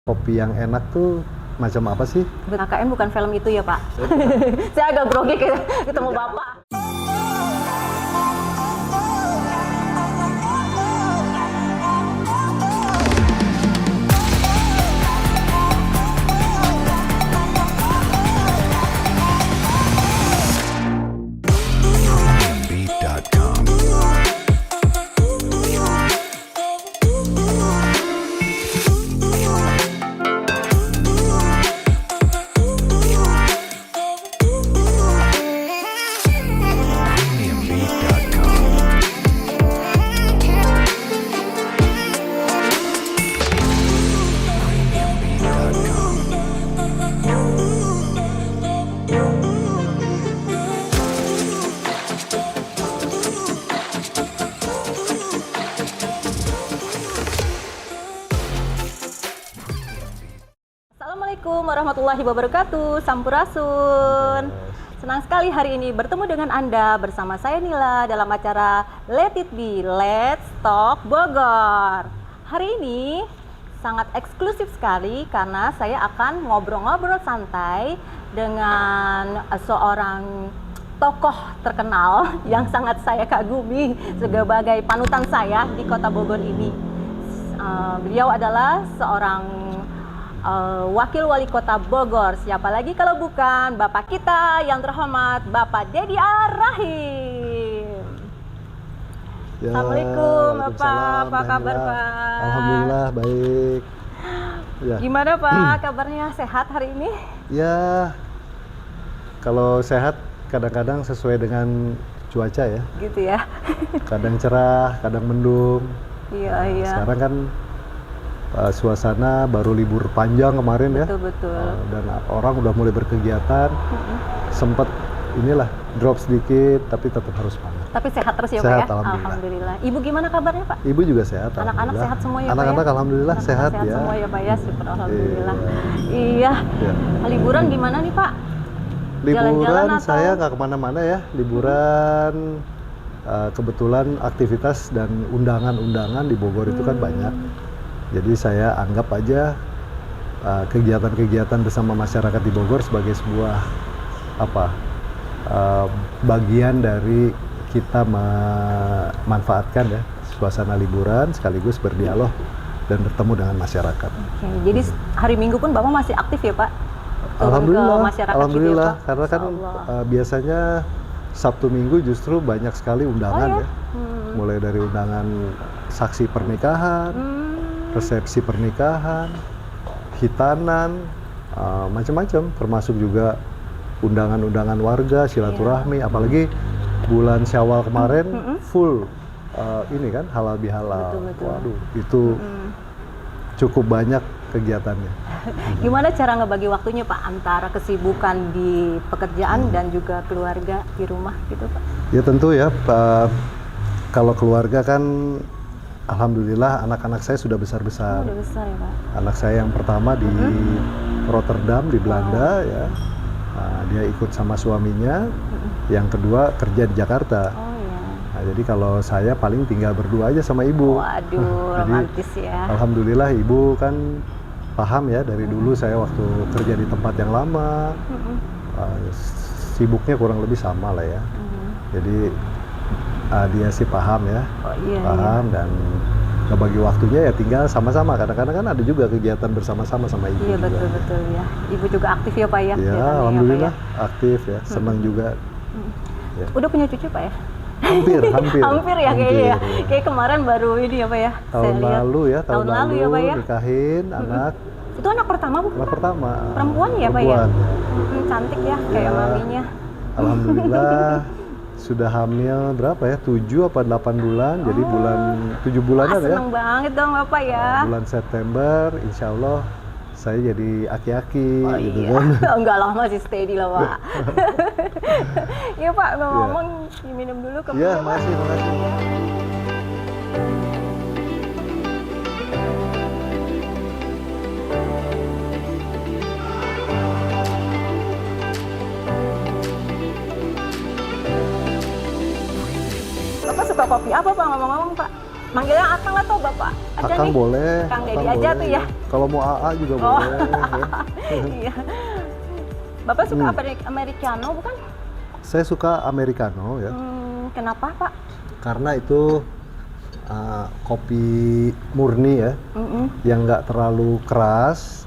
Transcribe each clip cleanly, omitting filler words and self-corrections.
Kopi yang enak tuh macam apa sih? KKN bukan film itu ya Pak? Saya agak grogi ketemu Bapak. Beat.com. Beat.com. Beat.com. Assalamualaikum warahmatullahi wabarakatuh. Sampurasun. Senang sekali hari ini bertemu dengan Anda bersama saya Nila dalam acara Let It Be, Let's Talk Bogor. Hari ini sangat eksklusif sekali karena saya akan ngobrol-ngobrol santai dengan seorang tokoh terkenal yang sangat saya kagumi sebagai panutan saya di Kota Bogor ini. Beliau adalah seorang Wakil Wali Kota Bogor. Siapa lagi kalau bukan Bapak kita yang terhormat, Bapak Dedi Ar-Rahim. Ya, Assalamualaikum Bapak, waalaikumsalam, apa kabar Alhamdulillah. Pak? Alhamdulillah baik. Ya. Gimana Pak kabarnya, sehat hari ini? Ya, kalau sehat kadang-kadang sesuai dengan cuaca ya. Gitu ya. Kadang cerah, kadang mendung. Iya. Sekarang kan suasana baru libur panjang kemarin ya. Betul. Dan orang udah mulai berkegiatan. Sempat inilah drop sedikit tapi tetap harus semangat. Tapi sehat terus ya Sehat, Pak ya? alhamdulillah. Ibu gimana kabarnya Pak? Ibu juga sehat. Anak-anak alhamdulillah. sehat semua ya Pak ya? Anak-anak alhamdulillah Anak-anak sehat ya. semua ya Pak ya, syukur alhamdulillah. Iya. Iya. Liburan gimana nih Pak? Jalan-jalan Liburan atau? saya nggak kemana-mana ya. Liburan kebetulan aktivitas dan undangan-undangan di Bogor itu kan banyak. Jadi saya anggap aja kegiatan-kegiatan bersama masyarakat di Bogor sebagai sebuah bagian dari kita memanfaatkan ya suasana liburan sekaligus berdialog dan bertemu dengan masyarakat. Oke, jadi hari Minggu pun Bapak masih aktif ya Pak? Turun Alhamdulillah, ke masyarakat alhamdulillah. gitu ya, Pak? Karena kan biasanya Sabtu Minggu justru banyak sekali undangan ya. Mulai dari undangan saksi pernikahan, resepsi pernikahan, hitanan, macam-macam, termasuk juga undangan-undangan warga, silaturahmi, apalagi bulan Syawal kemarin full ini kan halal bihalal. Betul. Waduh, itu cukup banyak kegiatannya. Gimana cara ngebagi waktunya Pak antara kesibukan di pekerjaan dan juga keluarga di rumah gitu Pak? Ya tentu ya, kalau keluarga kan alhamdulillah anak-anak saya sudah besar-besar. Udah besar ya Pak? Anak saya yang pertama di Rotterdam di Belanda ya. Dia ikut sama suaminya. Yang kedua kerja di Jakarta. Oh iya. Nah, jadi kalau saya paling tinggal berdua aja sama ibu. Waduh, Jadi, romantis ya. alhamdulillah ibu kan paham ya dari dulu saya waktu kerja di tempat yang lama. Sibuknya kurang lebih sama lah ya. Jadi dia sih paham ya. Oh iya. Paham dan ngebagi waktunya ya tinggal sama-sama. Kadang-kadang kan ada juga kegiatan bersama-sama sama ibu. Iya juga. betul ya. Ibu juga aktif ya Pak ya? Ya, Kelihatannya alhamdulillah ya, Pak ya? aktif ya, senang juga. Ya. Udah punya cucu Pak ya? Hampir. Hampir ya kayaknya ya. Kayak kemarin baru ini ya Pak ya? Tahun lalu ya, tahun lalu ya Pak ya? nikahin anak. Itu anak pertama bukan? Anak pertama. Perempuan ya Pak ya? Perempuan. Cantik ya kayak maminya. Alhamdulillah sudah hamil berapa ya? 7 apa 8 bulan. Jadi bulan 7 bulanan ya. Seneng banget dong Bapak ya. Bulan September insya Allah saya jadi aki-aki Oh gitu iya, kan. enggak lah masih steady lah Pak. Iya Pak, ngomong minum dulu ke Iya, makasih. Bapak suka kopi apa Pak ngomong-ngomong Pak? Manggilnya Akang atau Bapak? aja Akang nih. boleh. Kang Dedi Akang aja boleh, tuh ya. Kalau mau AA juga Oh. boleh. Ya. Iya. Bapak suka Hmm. Americano bukan? Saya suka Americano ya, Kenapa Pak? karena itu kopi murni ya, Mm-mm. yang nggak terlalu keras,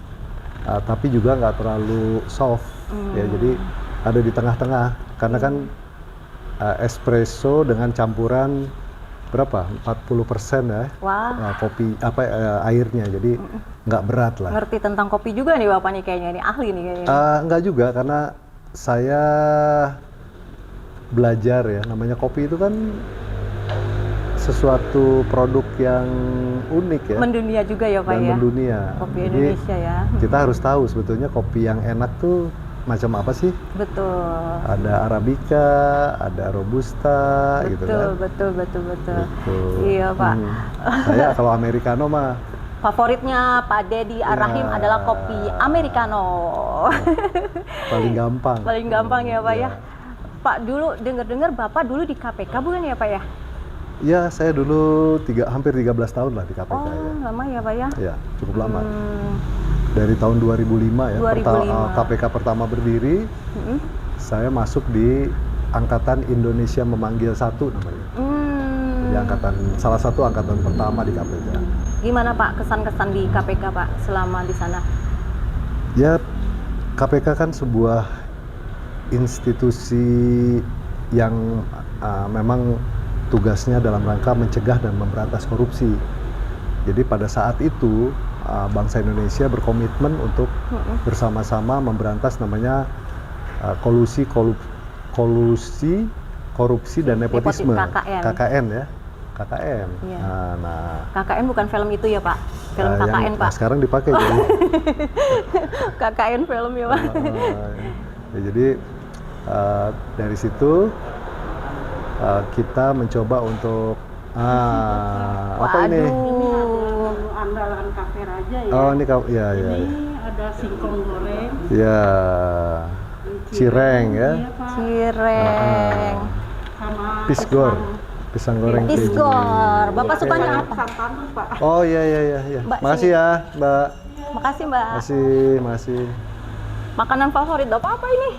tapi juga nggak terlalu soft ya. Jadi ada di tengah-tengah. Karena kan espresso dengan campuran berapa? 40% ya. Wah, Kopi airnya. Jadi nggak berat lah. ngerti tentang kopi juga nih Bapak nih kayaknya nih, ahli nih kayaknya. Nggak juga, karena saya belajar ya. Namanya kopi itu kan sesuatu produk yang unik ya. Mendunia juga ya Pak Dan ya. mendunia. Kopi Jadi, Indonesia ya. kita harus tahu sebetulnya kopi yang enak tuh macam apa sih? Betul. Ada Arabica, ada Robusta gitu kan. Betul. Gitu. Iya Pak. Saya kalau Americano mah Favoritnya Pak Dedi Ar-Rahim Ya. adalah kopi Americano. paling gampang. Paling gampang ya Pak ya. Ya. Pak, dulu dengar-dengar Bapak dulu di KPK bukan ya Pak ya? Ya, saya dulu hampir 13 tahun lah di KPK Oh, ya. lama ya Pak ya? Ya, cukup lama. Hmm, Dari tahun 2005 ya, 2005. KPK pertama berdiri, mm-mm. saya masuk di Angkatan Indonesia Memanggil 1 namanya. Jadi salah satu angkatan pertama di KPK. Gimana Pak kesan-kesan di KPK Pak selama di sana? Ya, KPK kan sebuah institusi yang memang tugasnya dalam rangka mencegah dan memberantas korupsi. Jadi pada saat itu bangsa Indonesia berkomitmen untuk bersama-sama memberantas namanya kolusi, korupsi dan nepotisme. KKN. Ya, KKN. Iya. Nah, KKN bukan film itu ya Pak? Film yang KKN Pak? sekarang dipakai jadi. KKN film ya Pak? Ya, jadi dari situ kita mencoba untuk apa ini? Waduh. Andalan kafe raja ya. Oh, ini ya. Ini ada singkong goreng, Ya, cireng ya. iya, Pak. Cireng. Sama Pisgor, pisang goreng keju. Pisgor. Bapak sukanya apa? santan tuh, Pak. Oh iya. Mbak, Makasih ya, Mbak. Makasih Mbak. Makasih. Makanan favorit Bapak apa ini?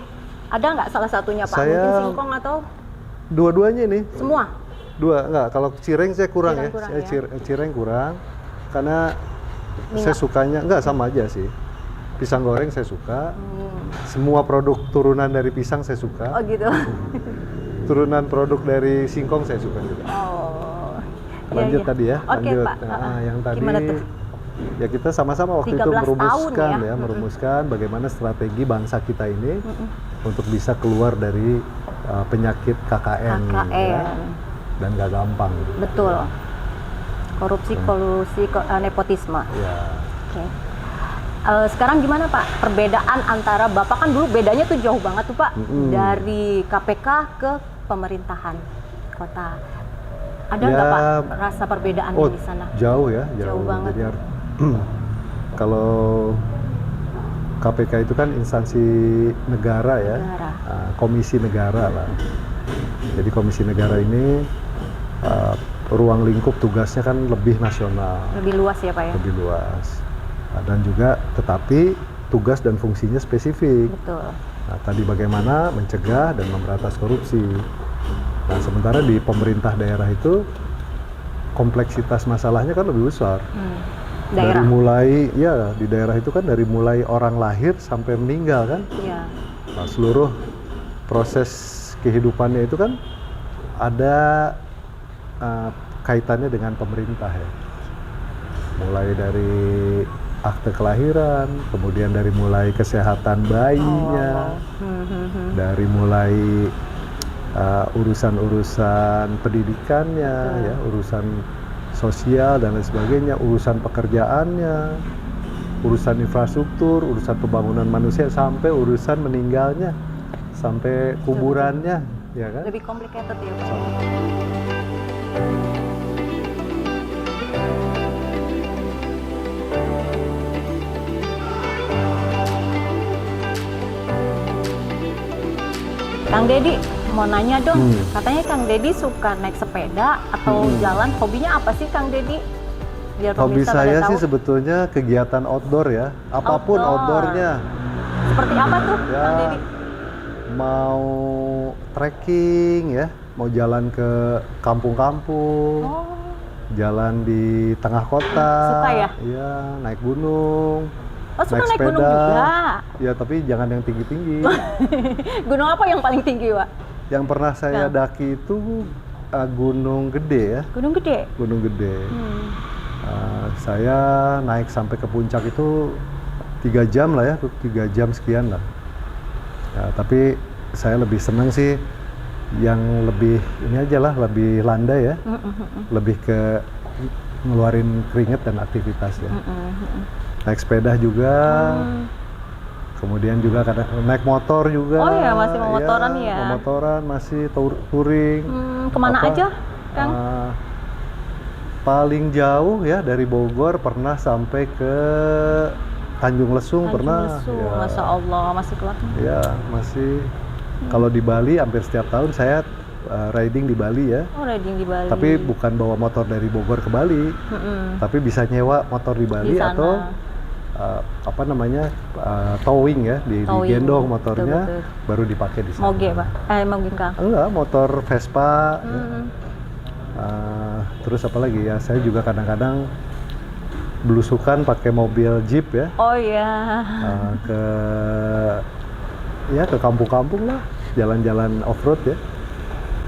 Ada nggak salah satunya Pak? Saya- Mungkin singkong atau Dua-duanya ini. semua? Dua, enggak. Kalau cireng saya kurang Cireng ya. kurang Saya ya. cireng kurang karena Minyak. saya sukanya enggak sama aja sih. Pisang goreng saya suka. Semua produk turunan dari pisang saya suka. Oh gitu. Turunan produk dari singkong saya suka juga. Oh. Lanjut Iya. tadi ya. Oke Lanjut. Pak. Yang tadi Gimana tuh? ya kita sama-sama waktu itu 13 merumuskan tahun ya. merumuskan bagaimana strategi bangsa kita ini untuk bisa keluar dari penyakit KKN. KKN. Ya. Dan gak gampang. Betul. Korupsi, kolusi, nepotisme. Ya. Oke. Sekarang gimana Pak? Perbedaan antara Bapak kan dulu bedanya tuh jauh banget tuh Pak. Dari KPK ke pemerintahan kota. Ada nggak Ya, Pak rasa perbedaan Oh, di sana? jauh ya, Jauh banget. Jadi kalau KPK itu kan instansi negara ya, Negara. komisi negara lah. Jadi komisi negara ini ruang lingkup tugasnya kan lebih nasional, Lebih luas ya Pak ya? lebih luas. Dan juga tetapi tugas dan fungsinya spesifik. Betul. Nah, tadi bagaimana mencegah dan memberantas korupsi. Nah, sementara di pemerintah daerah itu kompleksitas masalahnya kan lebih besar. Daerah. Dari mulai ya di daerah itu kan dari mulai orang lahir sampai meninggal kan. Iya. Nah, seluruh proses kehidupannya itu kan ada kaitannya dengan pemerintah ya. Mulai dari akte kelahiran, kemudian dari mulai kesehatan bayinya, dari mulai urusan-urusan pendidikannya, ya, urusan sosial dan lain sebagainya, urusan pekerjaannya, urusan infrastruktur, urusan pembangunan manusia, sampai urusan meninggalnya, sampai kuburannya, ya kan? Lebih complicated ya Pak? Kang Dedi, mau nanya dong, katanya Kang Dedi suka naik sepeda atau jalan, hobinya apa sih Kang Dedi? Biar Hobi pemirsa pada saya tahu. sih sebetulnya kegiatan outdoor ya, apapun Outdoor. outdoornya. Seperti apa tuh, Ya. Kang Deddy? Mau trekking ya, mau jalan ke kampung-kampung, Oh, jalan di tengah kota. Suka ya? Iya, naik gunung. suka naik gunung juga. Ya, tapi jangan yang tinggi-tinggi. Gunung apa yang paling tinggi, Pak? Yang pernah saya Ya. daki itu Gunung Gede ya, Gunung Gede. Gunung Gede. Hmm. Saya naik sampai ke puncak itu 3 jam lah ya, 3 jam sekian lah. Ya, tapi saya lebih seneng sih yang lebih ini aja lah, lebih landai ya, lebih ke ngeluarin keringet dan aktivitas ya. Naik sepeda juga, kemudian juga kadang naik motor juga. Oh iya, masih mau motoran ya? Mau motoran, masih touring. Kemana Apa, aja, Kang? Paling jauh ya dari Bogor pernah sampai ke Tanjung Lesung pernah. Lesung, Ya. Masya Allah, masih keluar. Ya, masih. Kalau di Bali hampir setiap tahun saya riding di Bali ya. Oh, riding di Bali. Tapi bukan bawa motor dari Bogor ke Bali, tapi bisa nyewa motor di Bali Di sana. atau apa namanya towing ya, Towing. digendong motornya, Betul. baru dipakai di sana. Moge, Pak. Moge, Kang. Enggak, motor Vespa. Ya. Terus apa lagi ya? Saya juga kadang-kadang belusukan pakai mobil Jeep ya. Oh iya. Ke kampung-kampung lah, jalan-jalan off-road ya.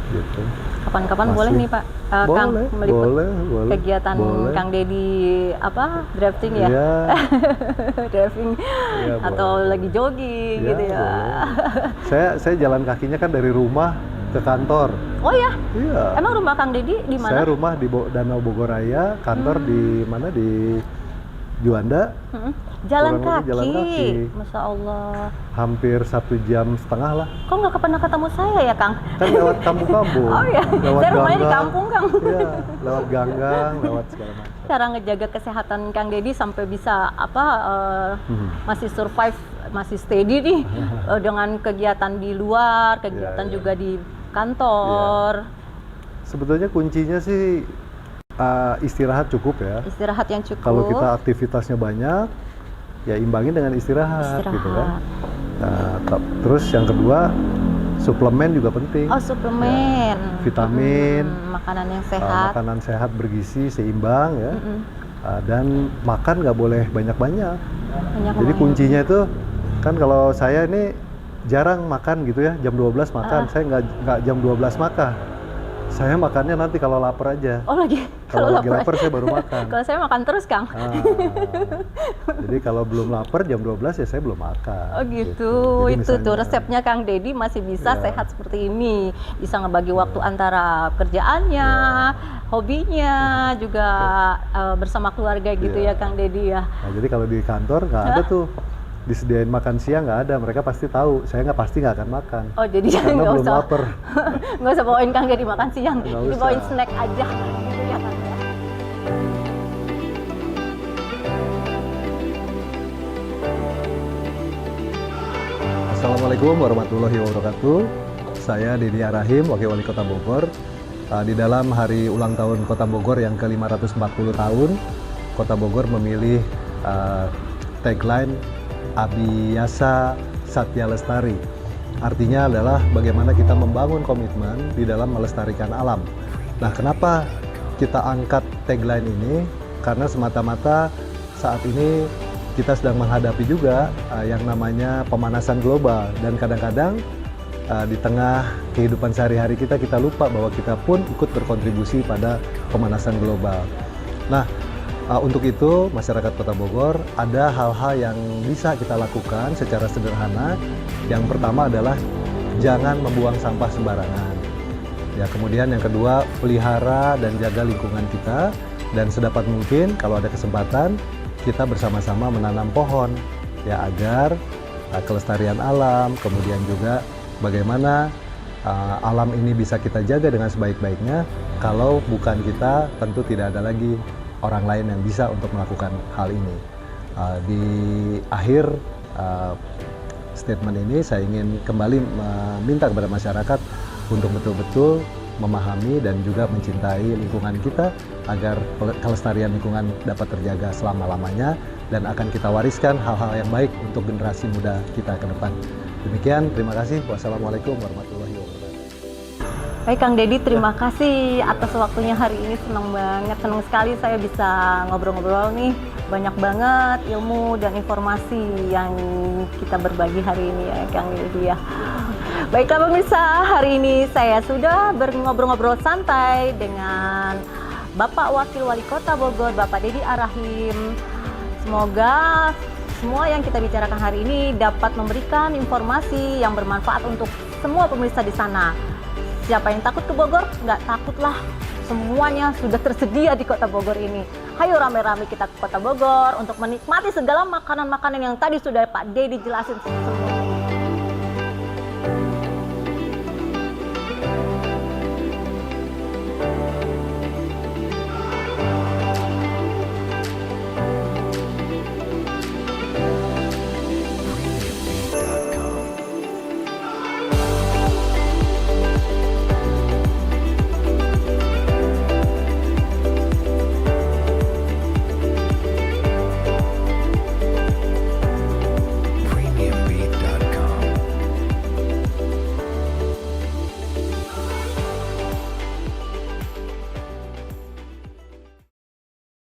Gitu. Kapan-kapan boleh Masih. nih, Pak, Kang, Boleh, meliput boleh. kegiatan boleh. Kang Deddy drafting ya? Iya. Driving Iya, atau boleh. lagi jogging Iya, gitu ya. boleh. Saya jalan kakinya kan dari rumah ke kantor. Oh ya, Iya. emang rumah Kang Deddy di Saya mana? rumah di Danau Bogoraya, kantor di mana, di Juanda. Jalan kurang kaki. lebih jalan kaki. Masya Allah. Hampir 1,5 jam lah. Kok nggak pernah ketemu saya ya, Kang? Kan lewat kampung-kampung. Oh iya, Lewat saya rumahnya di ganggang. kampung, Kang. Iya, lewat ganggang, lewat segala macam. Cara ngejaga kesehatan Kang Deddy sampai bisa masih survive, masih steady nih dengan kegiatan di luar, kegiatan Iya. juga di kantor. Sebetulnya kuncinya sih istirahat cukup ya. Istirahat yang cukup. Kalau kita aktivitasnya banyak, ya imbangin dengan istirahat. Gitu kan. Terus yang kedua, suplemen juga penting. Oh, suplemen. Vitamin, Makanan yang sehat. makanan sehat bergizi seimbang ya. Dan makan nggak boleh banyak-banyak. Jadi kuncinya itu kan kalau saya ini jarang makan gitu ya, jam 12 makan. Saya nggak jam 12 makan. Saya makannya nanti kalau lapar aja. Oh, lagi Kalau lagi lapar saya baru makan. Kalau saya makan terus, Kang. Jadi kalau belum lapar jam 12 ya saya belum makan. Oh gitu, Jadi itu tuh misalnya- resepnya Kang Deddy masih bisa Iya. sehat seperti ini. Bisa ngebagi waktu antara kerjaannya, hobinya, juga bersama keluarga gitu ya Iya. Kang Deddy ya. Nah, jadi kalau di kantor nggak ada tuh disediain makan siang, nggak ada. Mereka pasti tahu saya pasti nggak akan makan. Oh jadi Karena nggak belum usah lapar. nggak usah bawain Kang Deddy makan siang, Nggak dibawain usah. snack aja gitu ya Kang ya. Assalamualaikum warahmatullahi wabarakatuh. Saya Deddy Arahim, Wakil Wali Kota Bogor. Di dalam hari ulang tahun Kota Bogor yang ke-540 tahun, Kota Bogor memilih tagline Abiyasa Satya Lestari. Artinya adalah bagaimana kita membangun komitmen di dalam melestarikan alam. Nah, kenapa kita angkat tagline ini? Karena semata-mata saat ini kita sedang menghadapi juga yang namanya pemanasan global, dan kadang-kadang di tengah kehidupan sehari-hari kita lupa bahwa kita pun ikut berkontribusi pada pemanasan global. Nah, untuk itu masyarakat Kota Bogor ada hal-hal yang bisa kita lakukan secara sederhana. Yang pertama adalah jangan membuang sampah sembarangan. Ya, kemudian yang kedua, pelihara dan jaga lingkungan kita, dan sedapat mungkin kalau ada kesempatan kita bersama-sama menanam pohon ya, agar kelestarian alam, kemudian juga bagaimana alam ini bisa kita jaga dengan sebaik-baiknya. Kalau bukan kita, tentu tidak ada lagi orang lain yang bisa untuk melakukan hal ini. Di akhir statement ini saya ingin kembali meminta kepada masyarakat untuk betul-betul memahami dan juga mencintai lingkungan kita agar kelestarian lingkungan dapat terjaga selama-lamanya dan akan kita wariskan hal-hal yang baik untuk generasi muda kita ke depan. Demikian, terima kasih. Wassalamualaikum warahmatullahi wabarakatuh. Baik Kang Dedi, terima kasih atas waktunya hari ini. Senang banget, senang sekali saya bisa ngobrol-ngobrol nih. Banyak banget ilmu dan informasi yang kita berbagi hari ini ya Kang Dedi ya. Baiklah pemirsa, hari ini saya sudah ngobrol-ngobrol santai dengan Bapak Wakil Wali Kota Bogor, Bapak Dedi Ar-Rahim. Semoga semua yang kita bicarakan hari ini dapat memberikan informasi yang bermanfaat untuk semua pemirsa di sana. Siapa yang takut ke Bogor? Nggak takutlah. Semuanya sudah tersedia di Kota Bogor ini. Hayo rame-rame kita ke Kota Bogor untuk menikmati segala makanan-makanan yang tadi sudah Pak Dedi jelasin semua.